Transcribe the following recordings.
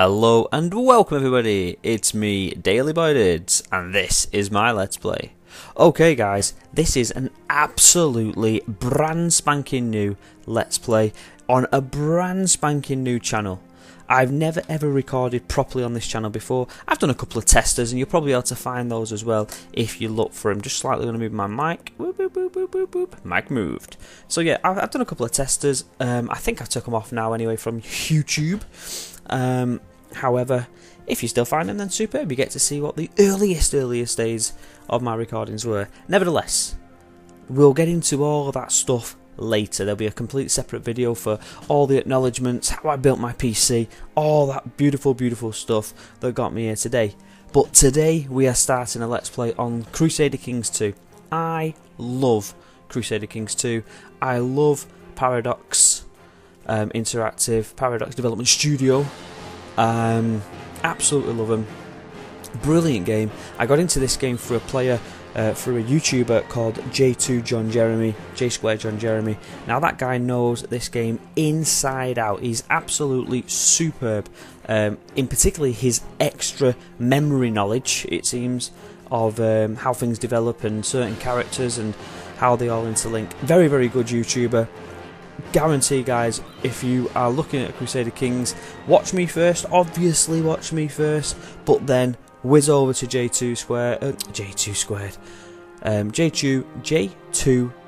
Hello and welcome everybody, it's me, DaleyBoyDidds, and this is my Let's Play. Okay guys, this is an absolutely brand spanking new Let's Play on a brand spanking new channel. I've never ever recorded properly on this channel before. I've done a couple of testers and you'll probably be able to find those as well if you look for them. Just slightly going to move my mic. Boop, boop, boop, boop, boop, boop. Mic moved. So yeah, I've done a couple of testers. I think I've took them off now anyway from YouTube. However, if you still find them, then superb. You get to see what the earliest days of my recordings were. Nevertheless, we'll get into all of that stuff later. There'll be a complete separate video for all the acknowledgements, how I built my PC, all that beautiful stuff that got me here today. But today we are starting a Let's Play on Crusader Kings 2. I love Crusader Kings 2. I love Paradox Interactive, Paradox Development Studio. Absolutely love them. Brilliant game. I got into this game through a YouTuber called J2 John Jeremy, J Square John Jeremy. Now that guy knows this game inside out. He's absolutely superb. In particular, his extra memory knowledge, it seems, of how things develop and certain characters and how they all interlink. Very good YouTuber. Guarantee guys, if you are looking at Crusader Kings, watch me first, obviously watch me first, but then whiz over to J2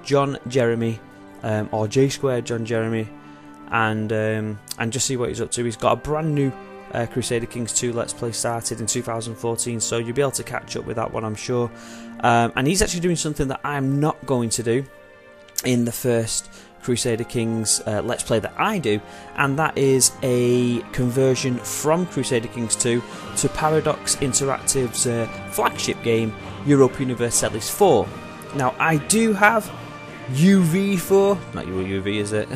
John Jeremy, or J Square John Jeremy, and just see what he's up to. He's got a brand new Crusader Kings 2 Let's Play started in 2014, so you'll be able to catch up with that one, I'm sure. And he's actually doing something that I'm not going to do in the first Crusader Kings Let's Play that I do, and that is a conversion from Crusader Kings 2 to Paradox Interactive's flagship game, Europa Universalis 4. Now I do have UV4, not UV is it?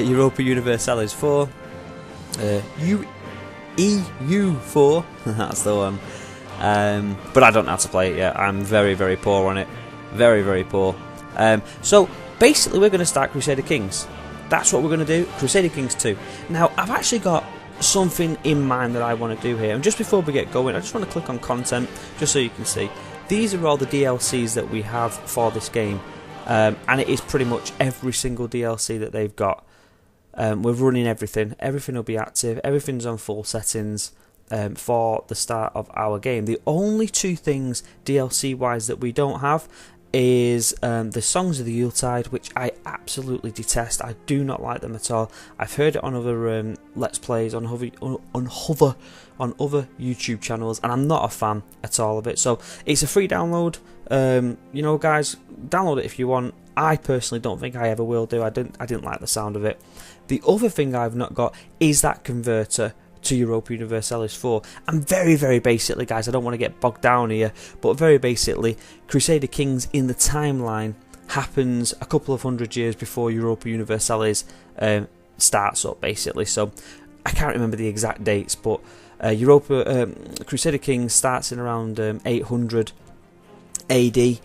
Europa Universalis 4, EU4, that's the one, but I don't know how to play it yet. I'm very poor on it, very poor. So basically we're going to start Crusader Kings. That's what we're going to do, Crusader Kings 2. Now I've actually got something in mind that I want to do here, and just before we get going I just want to click on content just so you can see. These are all the DLCs that we have for this game, and it is pretty much every single DLC that they've got. We're running everything will be active, everything's on full settings for the start of our game. The only two things DLC wise that we don't have is the Songs of the Yuletide, which I absolutely detest. I do not like them at all. I've heard it on other Let's Plays, on other YouTube channels, and I'm not a fan at all of it. So it's a free download. You know, guys, download it if you want. I personally don't think I ever will do. I didn't like the sound of it. The other thing I've not got is that converter to Europa Universalis 4. And very basically guys, I don't want to get bogged down here, but very basically Crusader Kings in the timeline happens a couple of hundred years before Europa Universalis starts up basically. So I can't remember the exact dates, but Crusader Kings starts in around 800 AD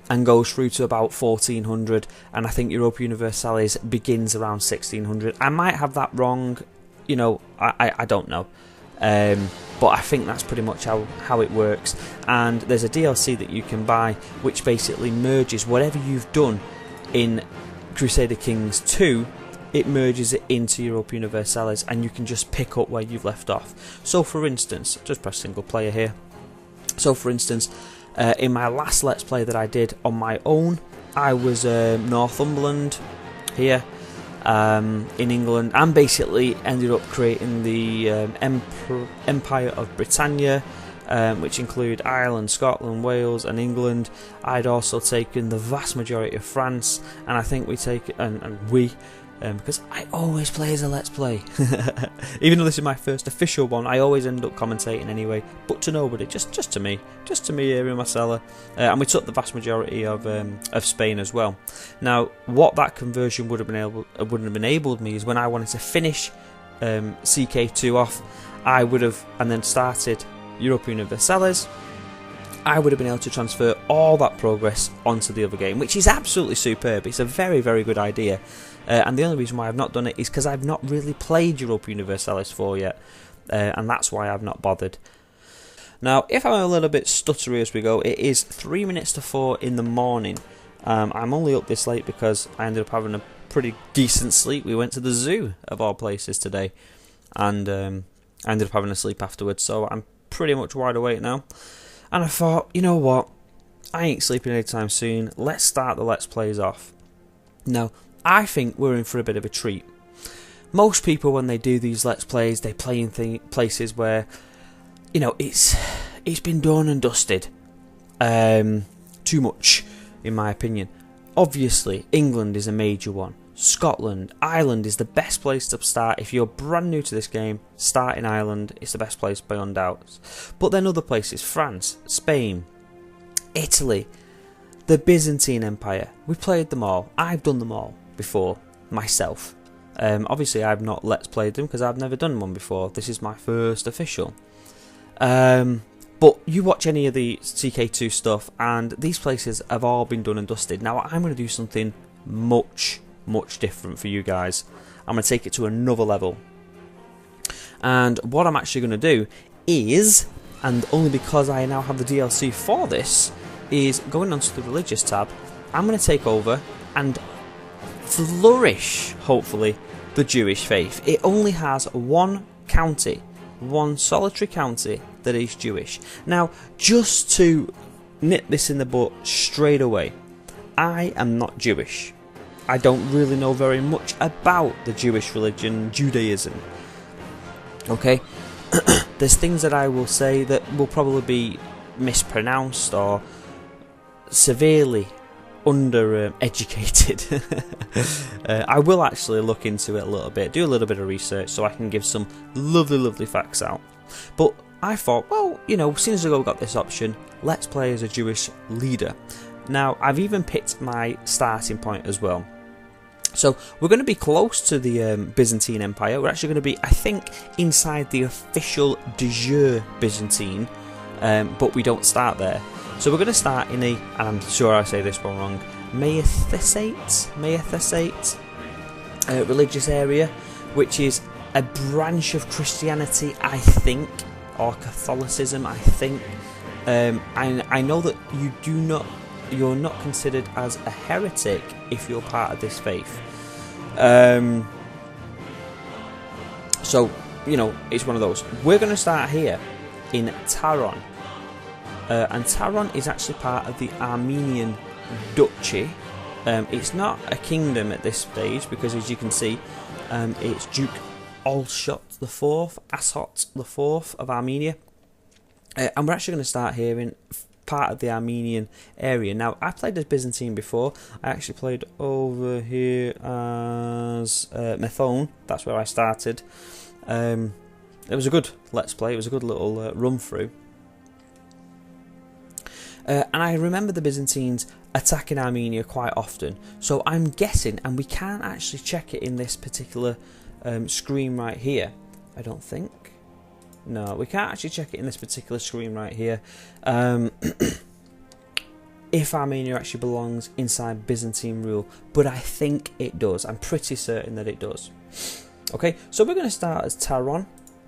and goes through to about 1400, and I think Europa Universalis begins around 1600. I might have that wrong, you know, I don't know, but I think that's pretty much how it works. And there's a DLC that you can buy which basically merges whatever you've done in Crusader Kings 2, it merges it into Europa Universalis, and you can just pick up where you've left off. So for instance, just press single player here. So for instance, in my last Let's Play that I did on my own, I was Northumberland here in England, and basically ended up creating the Empire of Britannia, which include Ireland, Scotland, Wales and England. I'd also taken the vast majority of France, and I think we take because I always play as a Let's Play. Even though this is my first official one, I always end up commentating anyway, but to nobody, just to me here in my cellar. And we took the vast majority of Spain as well. Now, what that conversion would have enabled me is when I wanted to finish CK2 off, I would have, and then started Europa Universalis, I would have been able to transfer all that progress onto the other game, which is absolutely superb. It's a very good idea. And the only reason why I've not done it is because I've not really played Europa Universalis 4 yet. and that's why I've not bothered. Now, if I'm a little bit stuttery as we go, it is 3 minutes to 4 in the morning. I'm only up this late because I ended up having a pretty decent sleep. We went to the zoo, of all places, today, and I ended up having a sleep afterwards, so I'm pretty much wide awake now. And I thought, you know what, I ain't sleeping anytime soon, let's start the Let's Plays off. Now, I think we're in for a bit of a treat. Most people, when they do these Let's Plays, they play in places where, you know, it's been done and dusted. Too much, in my opinion. Obviously, England is a major one. Scotland, Ireland is the best place to start. If you're brand new to this game, start in Ireland. It's the best place beyond doubt. But then other places, France, Spain, Italy, the Byzantine Empire. We've played them all. I've done them all before, myself. Obviously, I've not Let's Played them because I've never done one before. This is my first official. But you watch any of the CK2 stuff, and these places have all been done and dusted. Now, I'm going to do something much different for you guys. I'm going to take it to another level. And what I'm actually going to do is, and only because I now have the DLC for this, is going onto the religious tab. I'm going to take over and flourish, hopefully, the Jewish faith. It only has one county, one solitary county that is Jewish. Now, just to nip this in the butt straight away, I am not Jewish. I don't really know very much about the Jewish religion, Judaism. Okay? There's things that I will say that will probably be mispronounced or severely educated. I will actually look into it a little bit, do a little bit of research so I can give some lovely facts out. But I thought, well, you know, since as we've got this option, let's play as a Jewish leader. Now, I've even picked my starting point as well. So, we're going to be close to the Byzantine Empire. We're actually going to be, I think, inside the official de jure Byzantine, but we don't start there. So we're going to start in a, and I'm sure I say this one wrong, Maothesate religious area, which is a branch of Christianity, I think, or Catholicism, I think. I know that you're not considered as a heretic if you're part of this faith. So, you know, it's one of those. We're going to start here in Taron. And Taron is actually part of the Armenian duchy. It's not a kingdom at this stage because, as you can see, it's Duke Alshot IV, Ashot IV of Armenia. And we're actually going to start here in part of the Armenian area. Now, I played as Byzantine before. I actually played over here as Methone. That's where I started. It was a good Let's Play. It was a good little run through. And I remember the Byzantines attacking Armenia quite often. So I'm guessing, and we can't actually check it in this particular screen right here, I don't think. No, we can't actually check it in this particular screen right here. If Armenia actually belongs inside Byzantine rule, but I think it does. I'm pretty certain that it does. Okay, so we're going to start as Taron.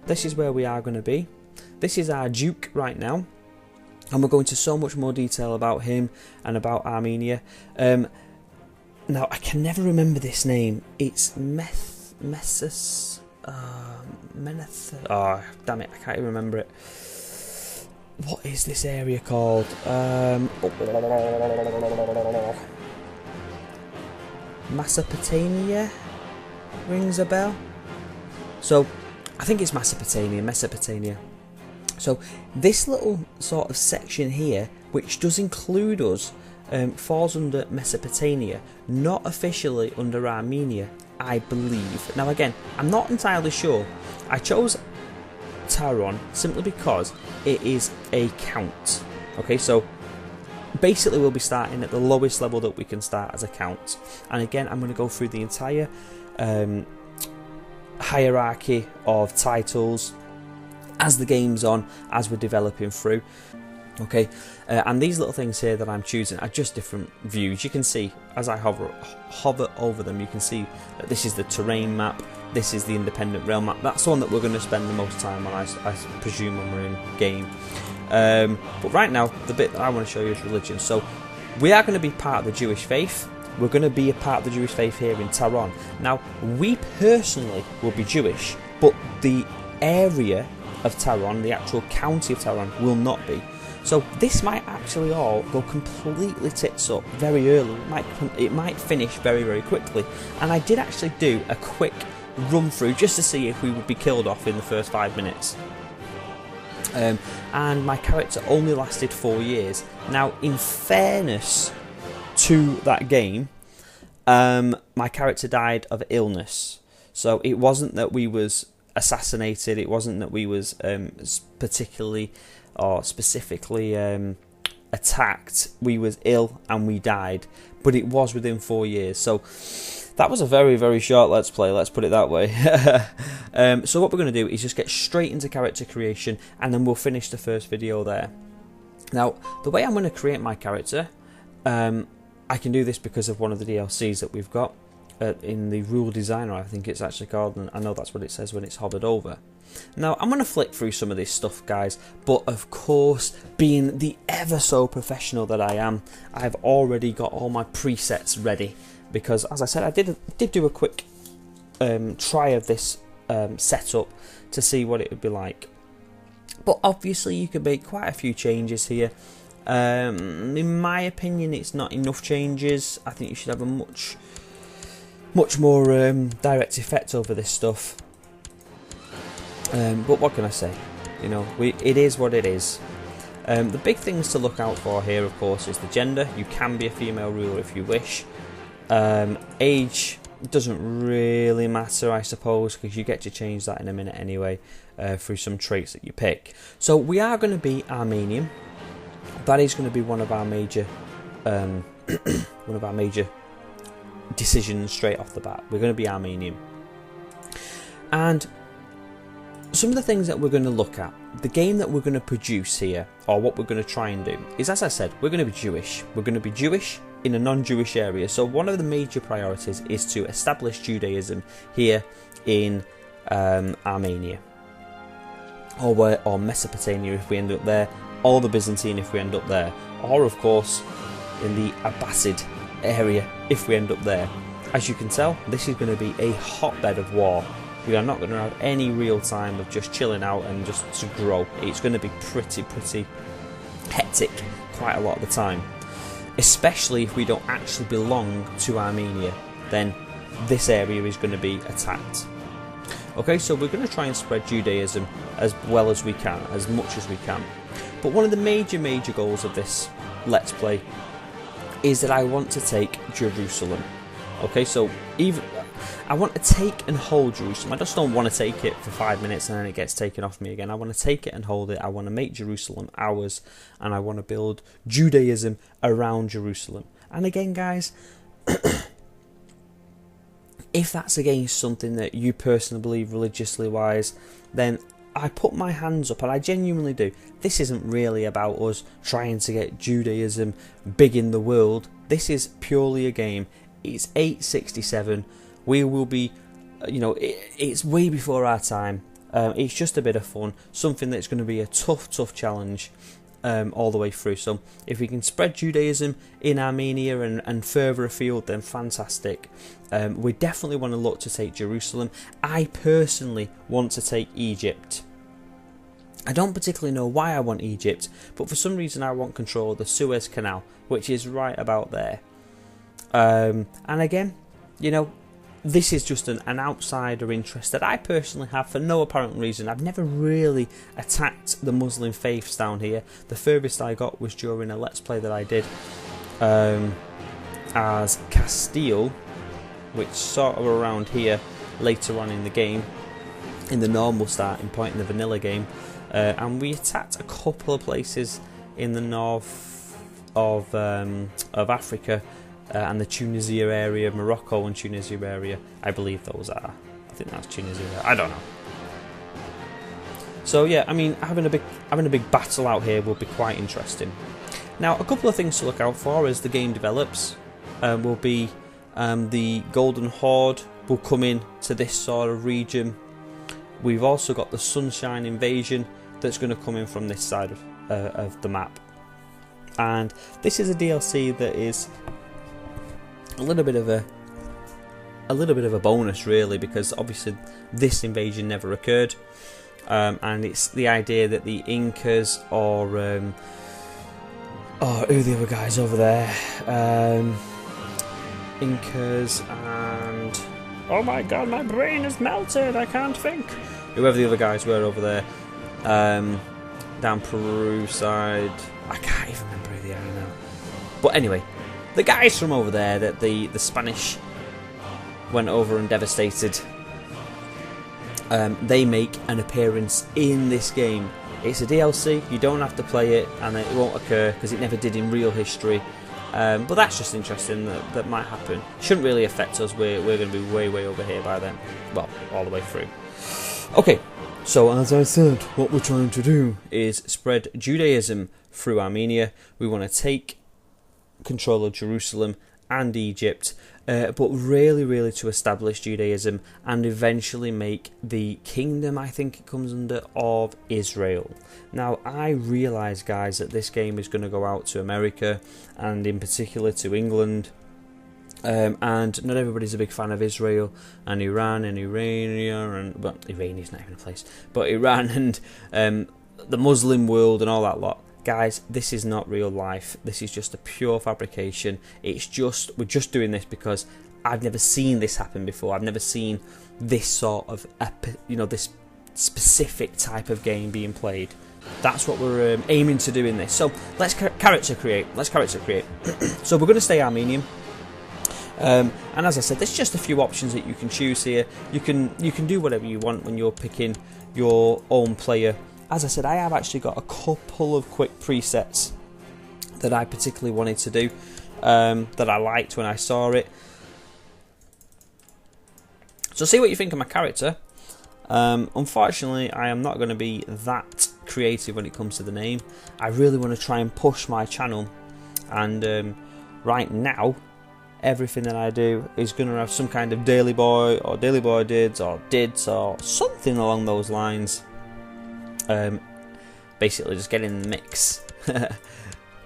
This is where we are going to be. This is our Duke right now. And we'll go into so much more detail about him and about Armenia. Now, I can never remember this name. It's Messus... Meneth... Oh, damn it, I can't even remember it. What is this area called? Mesopotamia? Rings a bell? So, I think it's Mesopotamia. So, this little sort of section here, which does include us, falls under Mesopotamia, not officially under Armenia, I believe. Now again, I'm not entirely sure. I chose Taron simply because it is a count. Okay, so basically we'll be starting at the lowest level that we can start as a count. And again, I'm going to go through the entire hierarchy of titles as the game's on, as we're developing through. Okay, and these little things here that I'm choosing are just different views. You can see, as I hover over them, you can see that this is the terrain map, this is the independent realm map. That's the one that we're going to spend the most time on, I presume, when we're in game. But right now, the bit that I want to show you is religion. So, we are going to be part of the Jewish faith. We're going to be a part of the Jewish faith here in Taron. Now, we personally will be Jewish, but the area of Taron, the actual county of Taron, will not be. So this might actually all go completely tits up very early. It might finish very, very quickly. And I did actually do a quick run through just to see if we would be killed off in the first 5 minutes. And my character only lasted 4 years. Now, in fairness to that game, my character died of illness. So it wasn't that we was assassinated. It wasn't that we was particularly or specifically attacked. We was ill and we died, but it was within 4 years. So that was a very, very short let's play, let's put it that way. So what we're going to do is just get straight into character creation, and then we'll finish the first video there. Now, the way I'm going to create my character, I can do this because of one of the DLCs that we've got in the Rule Designer, I think it's actually called, and I know that's what it says when it's hovered over. Now, I'm going to flick through some of this stuff, guys, but of course, being the ever so professional that I am, I've already got all my presets ready, because, as I said, I did do a quick try of this setup to see what it would be like. But obviously, you could make quite a few changes here. In my opinion, it's not enough changes. I think you should have a much more direct effect over this stuff. But what can I say? You know, it is what it is. The big things to look out for here, of course, is the gender. You can be a female ruler if you wish. Age doesn't really matter, I suppose, because you get to change that in a minute anyway, through some traits that you pick. So we are going to be Armenian. That is going to be one of our major decisions straight off the bat. We're going to be Armenian. And some of the things that we're going to look at, the game that we're going to produce here, or what we're going to try and do, is, as I said, we're going to be Jewish. We're going to be Jewish in a non-Jewish area. So one of the major priorities is to establish Judaism here in Armenia, or Mesopotamia if we end up there, or the Byzantine if we end up there, or of course in the Abbasid area if we end up there. As you can tell, this is going to be a hotbed of war. We are not going to have any real time of just chilling out and just to grow. It's going to be pretty hectic quite a lot of the time. Especially if we don't actually belong to Armenia, then this area is going to be attacked. Okay, so we're going to try and spread Judaism as well as we can, as much as we can. But one of the major goals of this Let's Play is that I want to take Jerusalem. Okay, so I want to take and hold Jerusalem. I just don't want to take it for 5 minutes and then it gets taken off me again. I want to take it and hold it. I want to make Jerusalem ours, and I want to build Judaism around Jerusalem. And again, guys, if that's against something that you personally believe religiously wise, then I put my hands up, and I genuinely do. This isn't really about us trying to get Judaism big in the world. This is purely a game. It's 867. We will be, you know, it's way before our time. It's just a bit of fun. Something that's going to be a tough challenge all the way through. So if we can spread Judaism in Armenia and further afield, then fantastic. We definitely want to look to take Jerusalem. I personally want to take Egypt. I don't particularly know why I want Egypt, but for some reason I want control of the Suez Canal, which is right about there. And again, you know, this is just an outsider interest that I personally have for no apparent reason. I've never really attacked the Muslim faiths down here. The furthest I got was during a Let's Play that I did as Castile, which sort of around here later on in the game, in the normal starting point in the vanilla game, and we attacked a couple of places in the north of Africa, and the Tunisia area, Morocco and Tunisia area, I believe those are. I think that's Tunisia. I don't know. So yeah, I mean, having a big battle out here will be quite interesting. Now, a couple of things to look out for as the game develops will be the Golden Horde will come in to this sort of region. We've also got the Sunshine Invasion that's going to come in from this side of the map, and this is a DLC that is a little bit of a bonus, really, because obviously this invasion never occurred, and it's the idea that the Incas or who are the other guys over there, Incas and oh my god, my brain is melted, I can't think. Whoever the other guys were over there, down Peru side, I can't even remember who they are now. But anyway, the guys from over there that the Spanish went over and devastated, they make an appearance in this game. It's a DLC, you don't have to play it, and it won't occur because it never did in real history. But that's just interesting that might happen. Shouldn't really affect us, we're going to be way over here by then. Well, all the way through. Okay, so as I said, what we're trying to do is spread Judaism through Armenia. We want to take control of Jerusalem and Egypt, but really to establish Judaism and eventually make the kingdom, I think it comes under, of Israel. Now, I realise, guys, that this game is going to go out to America and in particular to England, and not everybody's a big fan of Israel and Iran and Armenia, and well, Iranian's not even a place, but Iran and the Muslim world and all that lot. Guys, this is not real life. This is just a pure fabrication. We're just doing this because I've never seen this happen before. I've never seen this sort of, this specific type of game being played. That's what we're aiming to do in this. So let's character create. So we're going to stay Armenian. And as I said, there's just a few options that you can choose here. You can do whatever you want when you're picking your own player. As I said, I have actually got a couple of quick presets that I particularly wanted to do, that I liked when I saw it. So see what you think of my character. Unfortunately, I am not going to be that creative when it comes to the name. I really want to try and push my channel, and right now, everything that I do is going to have some kind of Daily Boy or DaleyBoyDidds or Dids or something along those lines. Basically just get in the mix.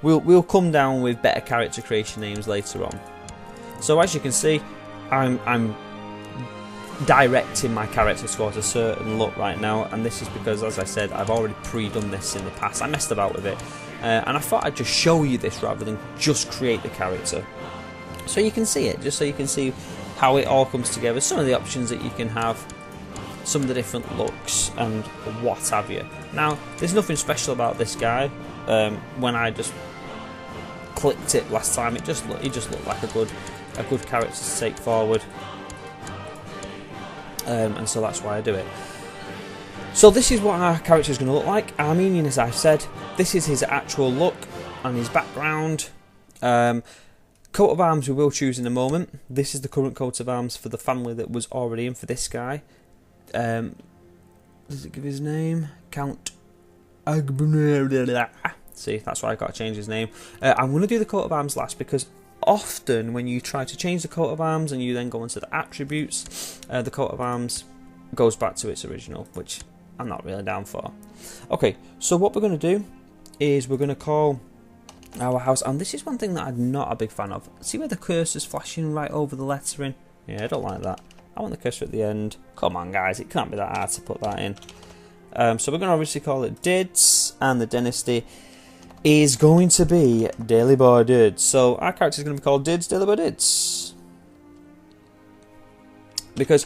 We'll come down with better character creation names later on. So as you can see, I'm directing my character towards a certain look right now, and this is because, as I said, I've already pre-done this in the past. I messed about with it, and I thought I'd just show you this rather than just create the character, so you can see it, just so you can see how it all comes together, some of the options that you can have, some of the different looks and what have you. Now, there's nothing special about this guy. When I just clicked it last time, he just looked like a good character to take forward, and so that's why I do it. So this is what our character is going to look like. Armenian, as I've said. This is his actual look and his background. Coat of arms we will choose in a moment. This is the current coat of arms for the family that was already in for this guy. Does it give his name? Count Agbner. See, that's why I've got to change his name. I'm going to do the coat of arms last, because often when you try to change the coat of arms and you then go into the attributes, the coat of arms goes back to its original, which I'm not really down for. Okay, so what we're going to do is we're going to call our house, and this is one thing that I'm not a big fan of. See where the cursor's flashing right over the lettering? Yeah, I don't like that. I want the cursor at the end. Come on, guys, it can't be that hard to put that in. So we're going to obviously call it Dids, and the dynasty is going to be DaleyBoyDidds. So our character is going to be called Dids, DaleyBoyDidds, because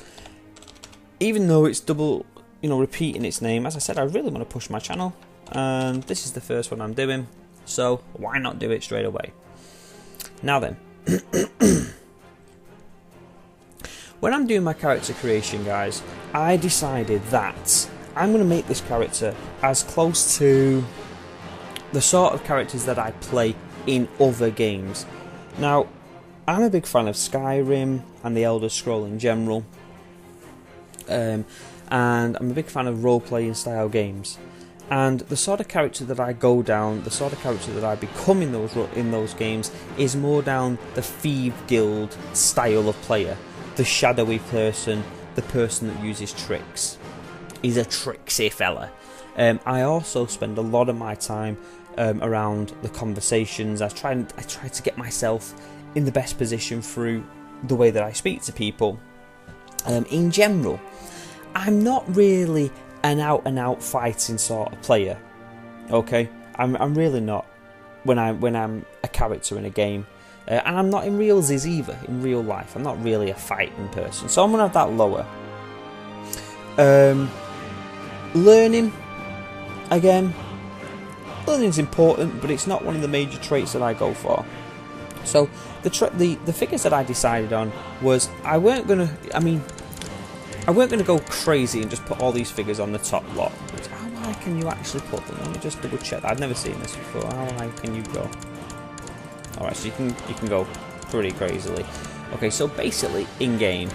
even though it's double, repeating its name, as I said, I really want to push my channel, and this is the first one I'm doing, so why not do it straight away? Now then, when I'm doing my character creation, guys, I decided that I'm going to make this character as close to the sort of characters that I play in other games. Now, I'm a big fan of Skyrim and the Elder Scrolls in general, and and I'm a big fan of role-playing style games. And the sort of character that I go down, the sort of character that I become in those games, is more down the Thief Guild style of player. The shadowy person, the person that uses tricks. He's a tricksy fella. I also spend a lot of my time around the conversations. I try to get myself in the best position through the way that I speak to people. In general, I'm not really an out-and-out fighting sort of player. Okay, I'm really not when I'm a character in a game, and I'm not in realsies either. In real life, I'm not really a fighting person, so I'm gonna have that lower. Learning, again, learning's important, but it's not one of the major traits that I go for. So the figures that I decided on was I weren't gonna go crazy and just put all these figures on the top lot. How high can you actually put them? Let me just double check that. I've never seen this before. How high can you go? Alright, so you can go pretty crazily. Okay, so basically in game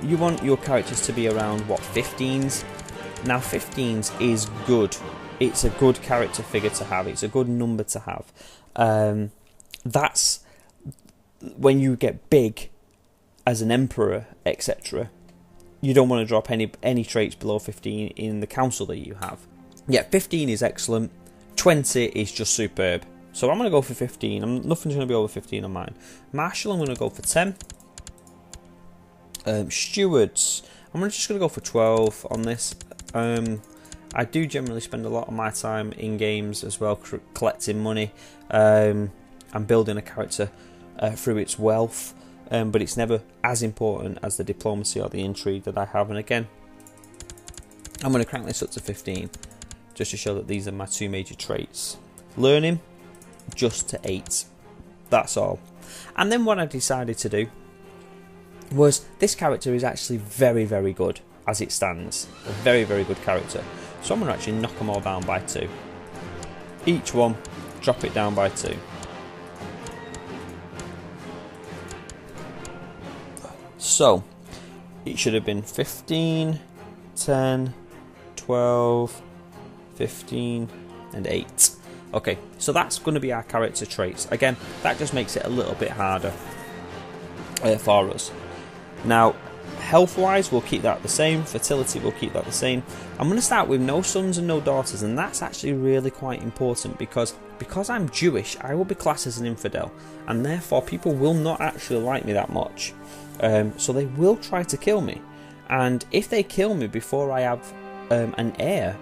you want your characters to be around, what, 15s? Now 15s is good. It's a good character figure to have. It's a good number to have. That's when you get big as an emperor, etc. You don't want to drop any traits below 15 in the council that you have. Yeah, 15 is excellent. 20 is just superb. So I'm going to go for 15. Nothing's going to be over 15 on mine. Marshal, I'm going to go for 10. Stewards, I'm just going to go for 12 on this. I do generally spend a lot of my time in games as well, collecting money and building a character through its wealth, but it's never as important as the diplomacy or the intrigue that I have. And again, I'm going to crank this up to 15 just to show that these are my two major traits. Learning, just to 8. That's all. And then what I decided to do was, this character is actually very, very good as it stands. A very, very good character. So I'm going to actually knock them all down by 2. Each one, drop it down by 2. So, it should have been 15, 10, 12, 15, and 8. Okay, so that's going to be our character traits. Again, that just makes it a little bit harder for us. Now, health-wise, we'll keep that the same. Fertility, we'll keep that the same. I'm going to start with no sons and no daughters, and that's actually really quite important because I'm Jewish, I will be classed as an infidel, and therefore people will not actually like me that much. So they will try to kill me, and if they kill me before I have an heir,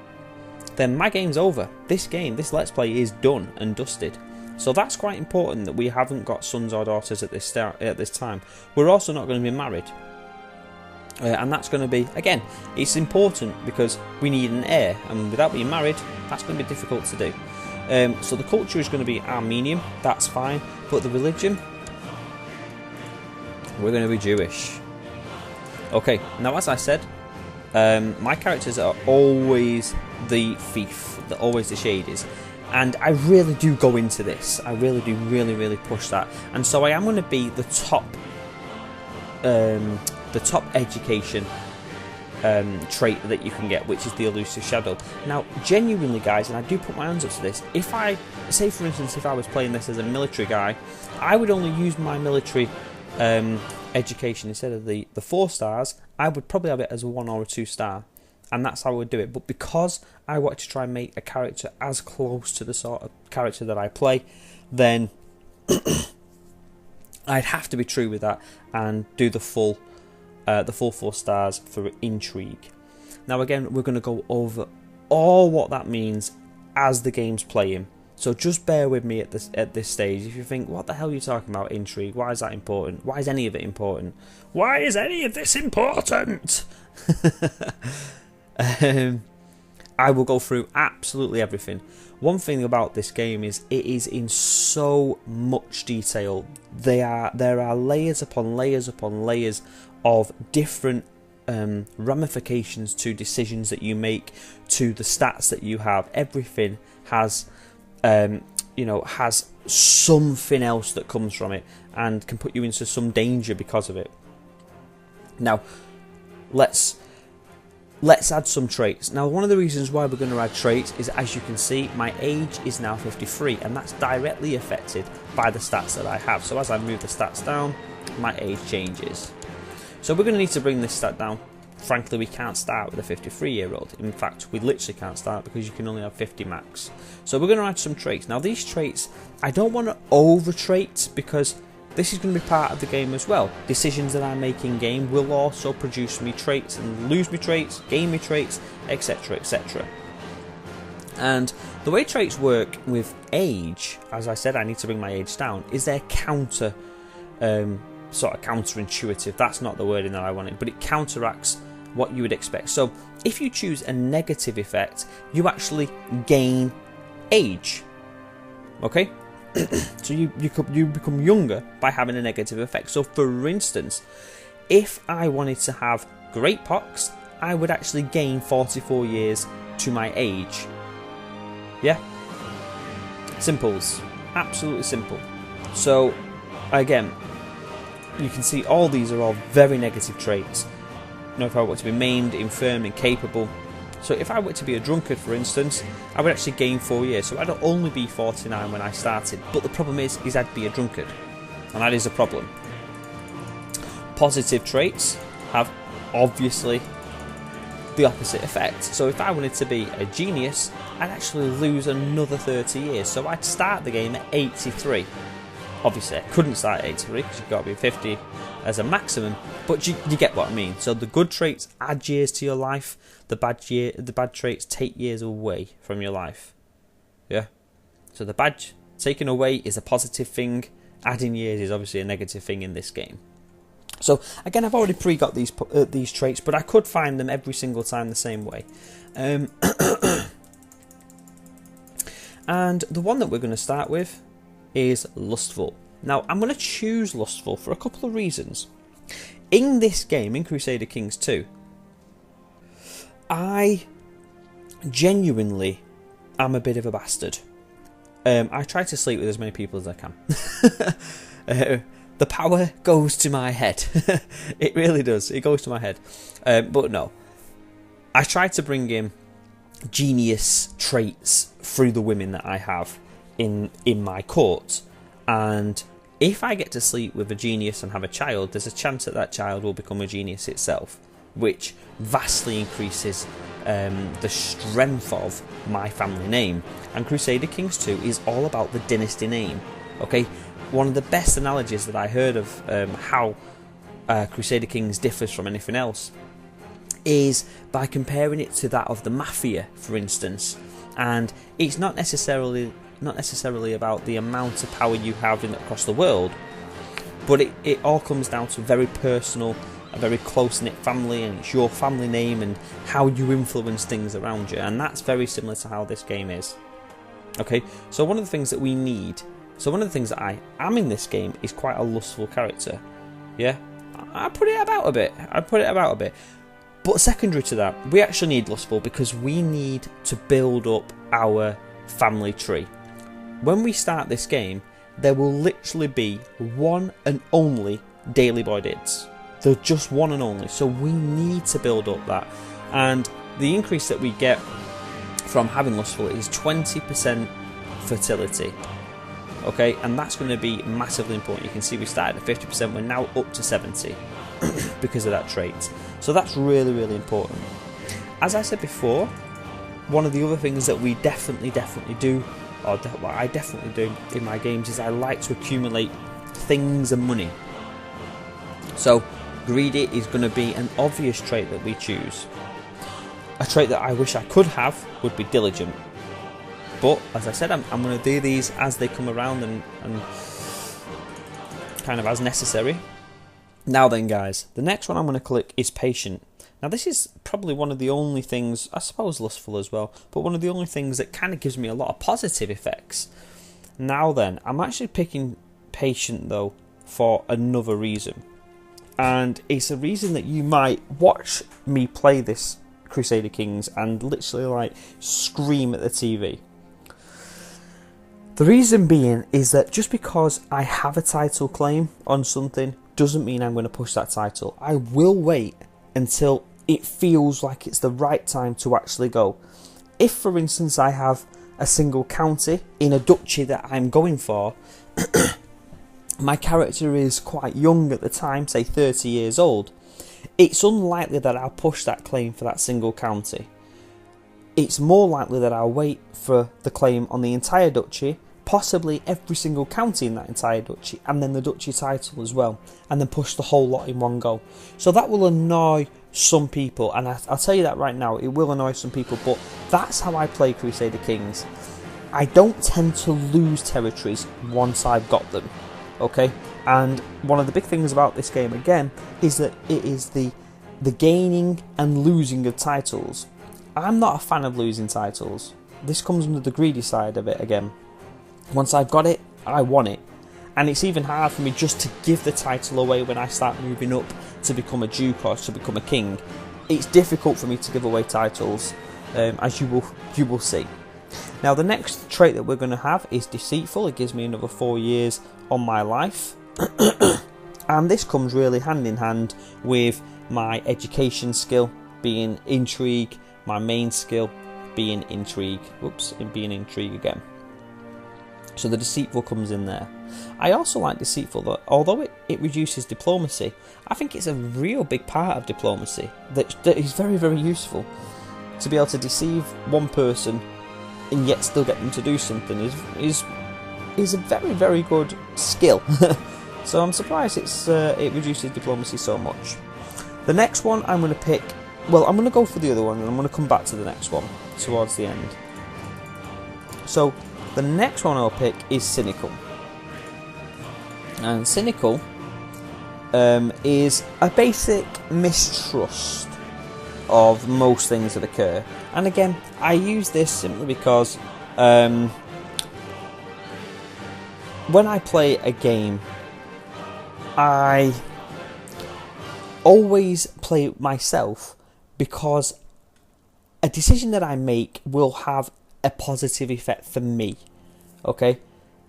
then my game's over. This Let's Play is done and dusted. So that's quite important that we haven't got sons or daughters at this time. We're also not going to be married. And that's going to be, again, it's important because we need an heir, and without being married, that's going to be difficult to do. So the culture is going to be Armenian, that's fine, but the religion, we're going to be Jewish. Okay, now as I said, my characters are always the thief, always the shadies. And I really do go into this. I really do really push that. And so I am going to be the top education trait that you can get, which is the elusive shadow. Now, genuinely, guys, and I do put my hands up to this, if I, say for instance, if I was playing this as a military guy, I would only use my military education instead of the 4 stars. I would probably have it as a 1 or a 2 star. And that's how I would do it. But because I want to try and make a character as close to the sort of character that I play, then I'd have to be true with that and do the full 4 stars for intrigue. Now again, we're going to go over all what that means as the game's playing. So just bear with me at this stage. If you think, what the hell are you talking about, intrigue? Why is that important? Why is any of it important? Why is any of this important? I will go through absolutely everything. One thing about this game is it is in so much detail. There are layers upon layers upon layers of different ramifications to decisions that you make, to the stats that you have. Everything has has something else that comes from it and can put you into some danger because of it. Now, let's add some traits. Now, one of the reasons why we're going to add traits is, as you can see, my age is now 53, and that's directly affected by the stats that I have. So as I move the stats down, my age changes. So we're going to need to bring this stat down. Frankly, we can't start with a 53-year-old. In fact, we literally can't start because you can only have 50 max. So we're going to add some traits. Now, these traits, I don't want to over-trait because this is going to be part of the game as well. Decisions that I make in game will also produce me traits and lose me traits, gain me traits, etc, etc. And the way traits work with age, as I said, I need to bring my age down, is they're sort of counterintuitive. That's not the wording that I wanted, but it counteracts what you would expect. So if you choose a negative effect, you actually gain age. Okay? So you become younger by having a negative effect. So for instance, if I wanted to have great pox, I would actually gain 44 years to my age. Yeah? Simples. Absolutely simple. So again, you can see all these are all very negative traits. You know, if I were to be maimed, infirm, incapable. So if I were to be a drunkard, for instance, I would actually gain 4 years. So I'd only be 49 when I started. But the problem is I'd be a drunkard. And that is a problem. Positive traits have, obviously, the opposite effect. So if I wanted to be a genius, I'd actually lose another 30 years. So I'd start the game at 83. Obviously, I couldn't start at 83 because you've got to be 50 as a maximum, but you get what I mean. So the good traits add years to your life, the bad traits take years away from your life. Yeah? So the bad taken away is a positive thing, adding years is obviously a negative thing in this game. So again, I've already pre-got these traits, but I could find them every single time the same way. And the one that we're going to start with is lustful. Now, I'm going to choose lustful for a couple of reasons. In this game, in Crusader Kings 2, I genuinely am a bit of a bastard. I try to sleep with as many people as I can. The power goes to my head. It really does. It goes to my head. But no. I try to bring in genius traits through the women that I have in my court, and if I get to sleep with a genius and have a child, there's a chance that that child will become a genius itself, which vastly increases the strength of my family name. And Crusader Kings 2 is all about the dynasty name. Okay, one of the best analogies that I heard of how Crusader Kings differs from anything else is by comparing it to that of the Mafia, for instance. And it's not necessarily about the amount of power you have across the world, but it all comes down to very personal, a very close-knit family, and it's your family name and how you influence things around you, and that's very similar to how this game is. Okay, so one of the things that we need, so one of the things that I am in this game is quite a lustful character. Yeah, I put it about a bit. But secondary to that, we actually need lustful because we need to build up our family tree. When we start this game, there will literally be one and only DaleyBoyDidds. They're just one and only, so we need to build up that. And the increase that we get from having lustful is 20% fertility. Okay, and that's going to be massively important. You can see we started at 50%, we're now up to 70 because of that trait. So that's really, really important. As I said before, one of the other things that we definitely do, or what I definitely do in my games, is I like to accumulate things and money. So greedy is going to be an obvious trait that we choose. A trait that I wish I could have would be diligent. But as I said, I'm going to do these as they come around and kind of as necessary. Now then, guys, the next one I'm going to click is patient. Now this is probably one of the only things, I suppose lustful as well, but one of the only things that kind of gives me a lot of positive effects. Now then, I'm actually picking patient though for another reason. And it's a reason that you might watch me play this Crusader Kings and literally like scream at the TV. The reason being is that just because I have a title claim on something doesn't mean I'm going to push that title. I will wait until it feels like it's the right time to actually go. If, for instance, I have a single county in a duchy that I'm going for, my character is quite young at the time, say 30 years old, it's unlikely that I'll push that claim for that single county. It's more likely that I'll wait for the claim on the entire duchy, possibly every single county in that entire duchy, and then the duchy title as well, and then push the whole lot in one go. So that will annoy some people, and I'll tell you that right now, it will annoy some people, but that's how I play Crusader Kings. I don't tend to lose territories once I've got them, okay? And one of the big things about this game, again, is that it is the gaining and losing of titles. I'm not a fan of losing titles. This comes under the greedy side of it again. Once I've got it, I want it. And it's even hard for me just to give the title away when I start moving up to become a duke or to become a king. It's difficult for me to give away titles, as you will see. Now, the next trait that we're going to have is deceitful. It gives me another 4 years on my life. And this comes really hand in hand with my education skill being intrigue, my main skill being intrigue. Being intrigue again. So the deceitful comes in there. I also like deceitful, that although it reduces diplomacy, I think it's a real big part of diplomacy that is very, very useful. To be able to deceive one person and yet still get them to do something is a very, very good skill. So I'm surprised it reduces diplomacy so much. The next one I'm going to pick, well, I'm going to go for the other one and I'm going to come back to the next one towards the end. So the next one I'll pick is cynical. And cynical is a basic mistrust of most things that occur. And again, I use this simply because when I play a game, I always play myself because a decision that I make will have a positive effect for me. Okay?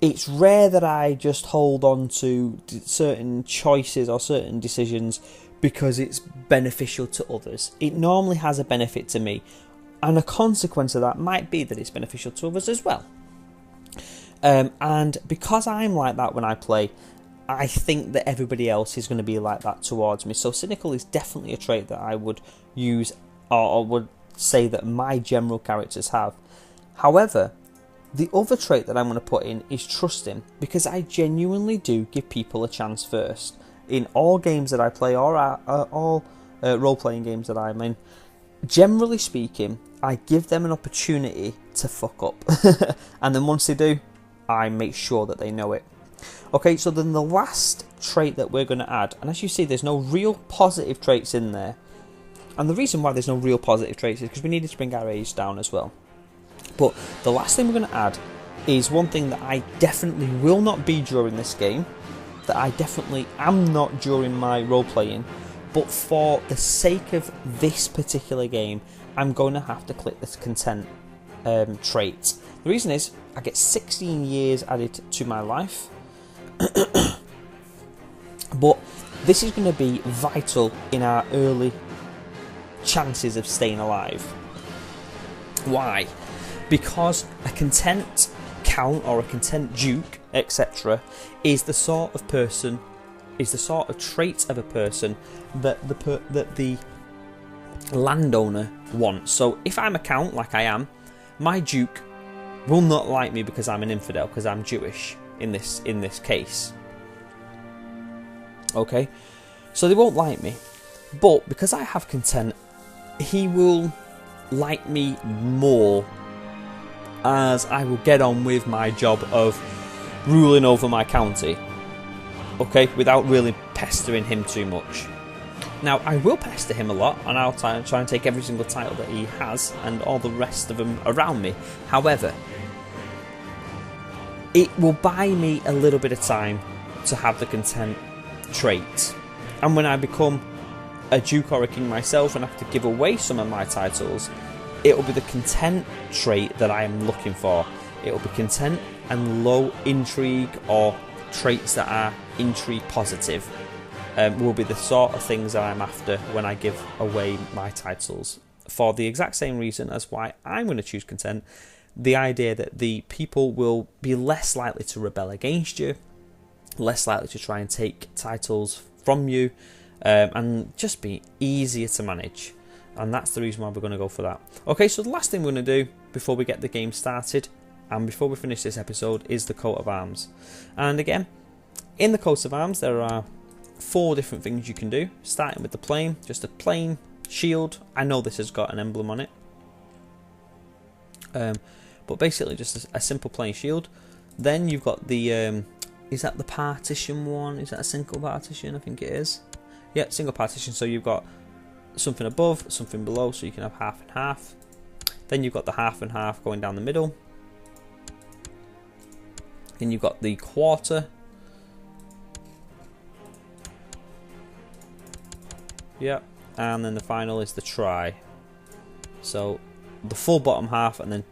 It's rare that I just hold on to certain choices or certain decisions because it's beneficial to others. It normally has a benefit to me, and a consequence of that might be that it's beneficial to others as well. And because I'm like that when I play, I think that everybody else is going to be like that towards me. So cynical is definitely a trait that I would use, or would say that my general characters have. However, the other trait that I'm going to put in is trusting, because I genuinely do give people a chance first. In all games that I play, or all role-playing games that I'm in, generally speaking, I give them an opportunity to fuck up. And then once they do, I make sure that they know it. Okay, so then the last trait that we're going to add, and as you see, there's no real positive traits in there. And the reason why there's no real positive traits is because we needed to bring our age down as well. But the last thing we're going to add is one thing that I definitely will not be during this game, that I definitely am not during my role-playing, but for the sake of this particular game, I'm going to have to click this content trait. The reason is, I get 16 years added to my life, but this is going to be vital in our early chances of staying alive. Why? Because a content count or a content duke, etc., is the sort of person, is the sort of trait of a person that the landowner wants. So if I'm a count, like I am, my duke will not like me because I'm an infidel, because I'm Jewish in this case. Okay, so they won't like me, but because I have content, he will like me more, as I will get on with my job of ruling over my county, okay, without really pestering him too much. Now, I will pester him a lot, and I'll try and take every single title that he has, and all the rest of them around me. However, it will buy me a little bit of time to have the content trait. And when I become a duke or a king myself and have to give away some of my titles, it will be the content trait that I am looking for. It will be content and low intrigue, or traits that are intrigue positive. will be the sort of things that I'm after when I give away my titles. For the exact same reason as why I'm going to choose content, the idea that the people will be less likely to rebel against you, less likely to try and take titles from you, and just be easier to manage. And that's the reason why we're going to go for that. Okay, so the last thing we're going to do before we get the game started and before we finish this episode is the coat of arms. And again, in the coat of arms there are 4 different things you can do, starting with the plain, just a plain shield. I know this has got an emblem on it, but basically just a simple plain shield. Then you've got the is that the partition one? Is that a single partition? I think it is. Yeah, single partition. So you've got something above, something below, so you can have half and half. Then you've got the half and half going down the middle. Then you've got the quarter. Yeah, and then the final is the try. So the full bottom half, and then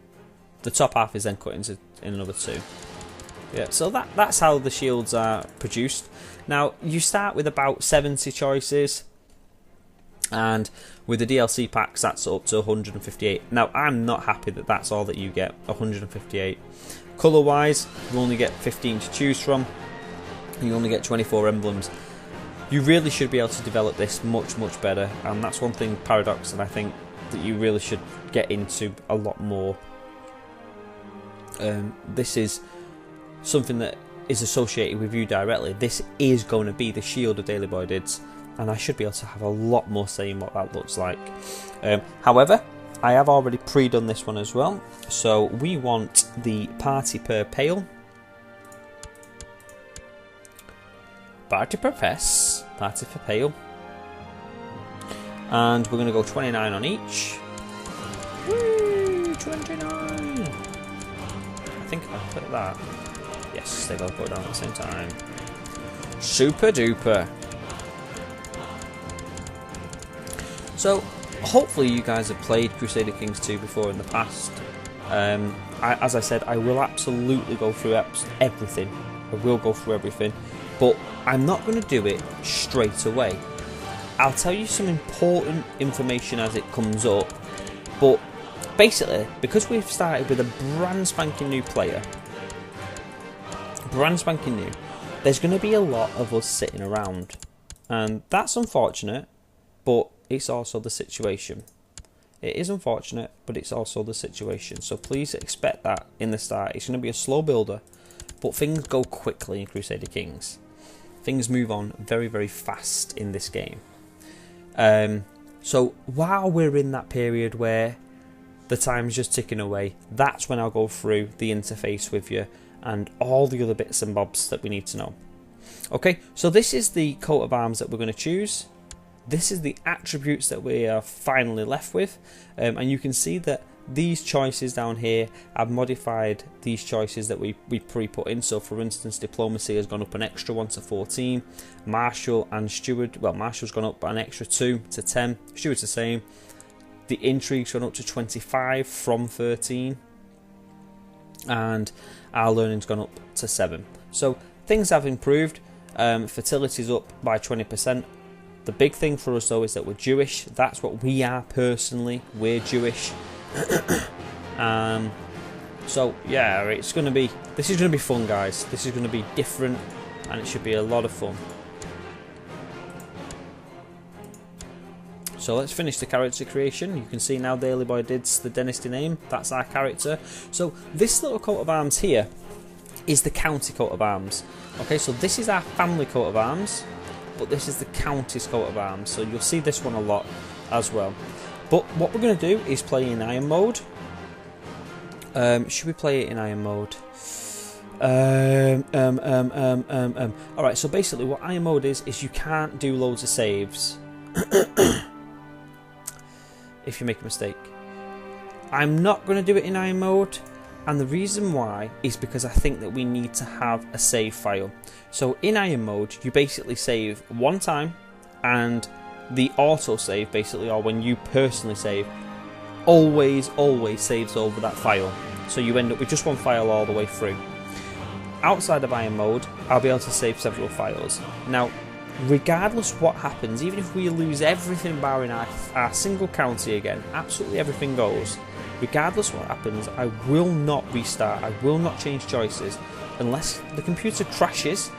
the top half is then cut into in another 2. Yeah, so that's how the shields are produced. Now you start with about 70 choices, and with the DLC packs that's up to 158. Now I'm not happy that that's all that you get, 158. Colour wise, you only get 15 to choose from. You only get 24 emblems. You really should be able to develop this much better, and that's one thing, Paradox, that I think that you really should get into a lot more. This is something that is associated with you directly. This is going to be the shield of DaleyBoyDidds, and I should be able to have a lot more say in what that looks like. However, I have already pre-done this one as well, so we want the party per pale. Party per fess, party for pale, and we're going to go 29 on each. Woo, 29! I think I put that. Yes, they both go down at the same time. Super duper. So, hopefully you guys have played Crusader Kings 2 before in the past. As I said, I will absolutely go through everything. I will go through everything, but I'm not going to do it straight away. I'll tell you some important information as it comes up, but basically, because we've started with a brand spanking new player, brand spanking new, there's going to be a lot of us sitting around, and that's unfortunate, but it's also the situation. It is unfortunate, but it's also the situation, so please expect that in the start. It's going to be a slow builder, but things go quickly in Crusader Kings. Things move on very fast in this game. So while we're in that period where the time's just ticking away, that's when I'll go through the interface with you and all the other bits and bobs that we need to know. Okay, so this is the coat of arms that we're going to choose. This is the attributes that we are finally left with, and you can see that these choices down here have modified these choices that we pre-put in. So for instance, diplomacy has gone up an extra 1 to 14, martial and steward, well, martial's gone up an extra 2 to 10, steward's the same, the intrigue's gone up to 25 from 13, and our learning's gone up to 7. So things have improved. Fertility's up by 20%. The big thing for us though is that we're Jewish. That's what we are personally. We're Jewish. So yeah, this is going to be fun, guys. This is going to be different, and it should be a lot of fun. So let's finish the character creation. You can see now DaleyBoyDidds, the dynasty name. That's our character. So this little coat of arms here is the county coat of arms. Okay, so this is our family coat of arms, but this is the county's coat of arms. So you'll see this one a lot as well. But what we're going to do is play in iron mode. Should we play it in iron mode? Alright, so basically what iron mode is you can't do loads of saves if you make a mistake. I'm not going to do it in iron mode, and the reason why is because I think that we need to have a save file. So in iron mode, you basically save one time, and the autosave basically, or when you personally save, always saves over that file. So you end up with just one file all the way through. Outside of iron mode, I'll be able to save several files. Now, regardless what happens, even if we lose everything barring our single county again, absolutely everything goes, regardless what happens, I will not restart, I will not change choices, unless the computer crashes,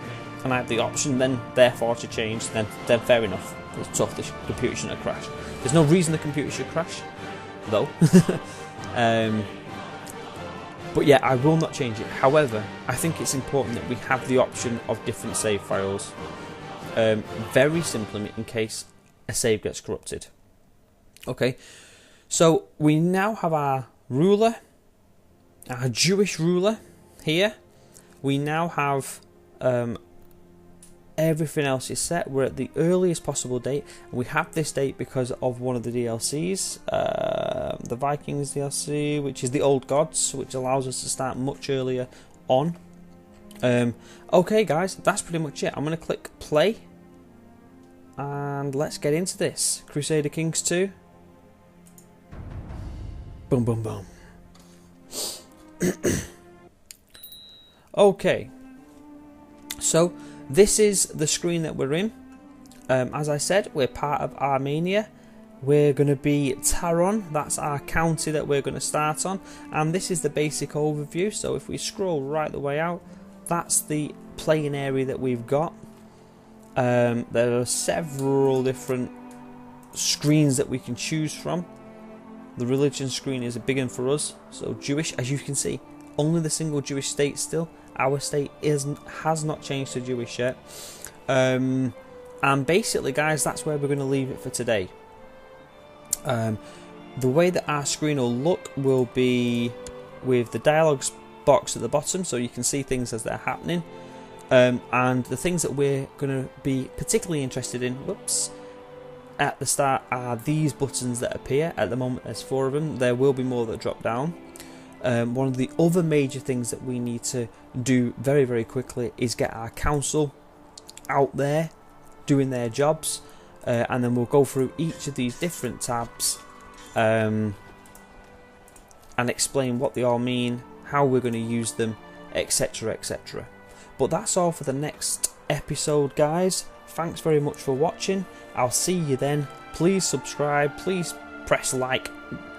and I have the option then, therefore, to change, then fair enough. It's tough, the computer shouldn't have crashed. There's no reason the computer should crash, though. But yeah, I will not change it. However, I think it's important that we have the option of different save files. Very simply, in case a save gets corrupted. Okay, so we now have our ruler, our Jewish ruler here. We now have everything else is set. We're at the earliest possible date. We have this date because of one of the DLCs, the Vikings DLC, which is the Old Gods, which allows us to start much earlier on. Okay guys, that's pretty much it. I'm going to click play and let's get into this. Crusader Kings 2. Boom boom boom. Okay, so this is the screen that we're in. As I said, we're part of Armenia. We're going to be Taron, that's our county that we're going to start on, and this is the basic overview. So if we scroll right the way out, that's the playing area that we've got. There are several different screens that we can choose from. The religion screen is a big one for us, so Jewish, as you can see, only the single Jewish state still. Our state has not changed to Jewish yet. And basically, guys, that's where we're going to leave it for today. The way that our screen will look will be with the dialogues box at the bottom, so you can see things as they're happening. And the things that we're going to be particularly interested in, at the start are these buttons that appear. At the moment there's 4 of them. There will be more that drop down. One of the other major things that we need to do very, very quickly is get our council out there doing their jobs, and then we'll go through each of these different tabs and explain what they all mean, how we're going to use them, etc, etc. But that's all for the next episode, guys. Thanks very much for watching. I'll see you then. Please subscribe, please press like.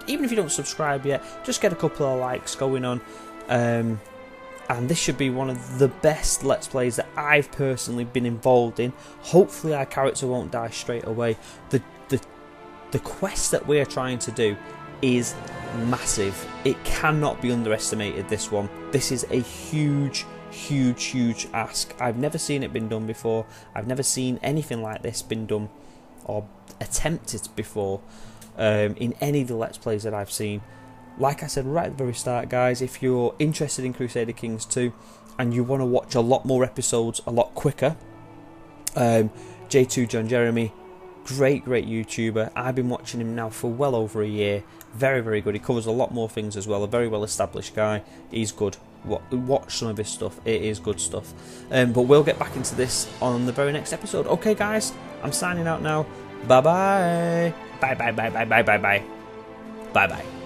Even if you don't subscribe yet, just get a couple of likes going on. And this should be one of the best Let's Plays that I've personally been involved in. Hopefully our character won't die straight away. The quest that we're trying to do is massive. It cannot be underestimated, this one. This is a huge, huge, huge ask. I've never seen it been done before. I've never seen anything like this been done or attempted before. In any of the Let's Plays that I've seen. Like I said right at the very start, guys, if you're interested in Crusader Kings 2 and you want to watch a lot more episodes a lot quicker, J2 John Jeremy, great YouTuber. I've been watching him now for well over a year. Very, very good. He covers a lot more things as well. A very well established guy. He's good. Watch some of his stuff. It is good stuff. But we'll get back into this on the very next episode. Okay, guys, I'm signing out now. Bye bye. Bye bye bye bye bye bye bye. Bye bye.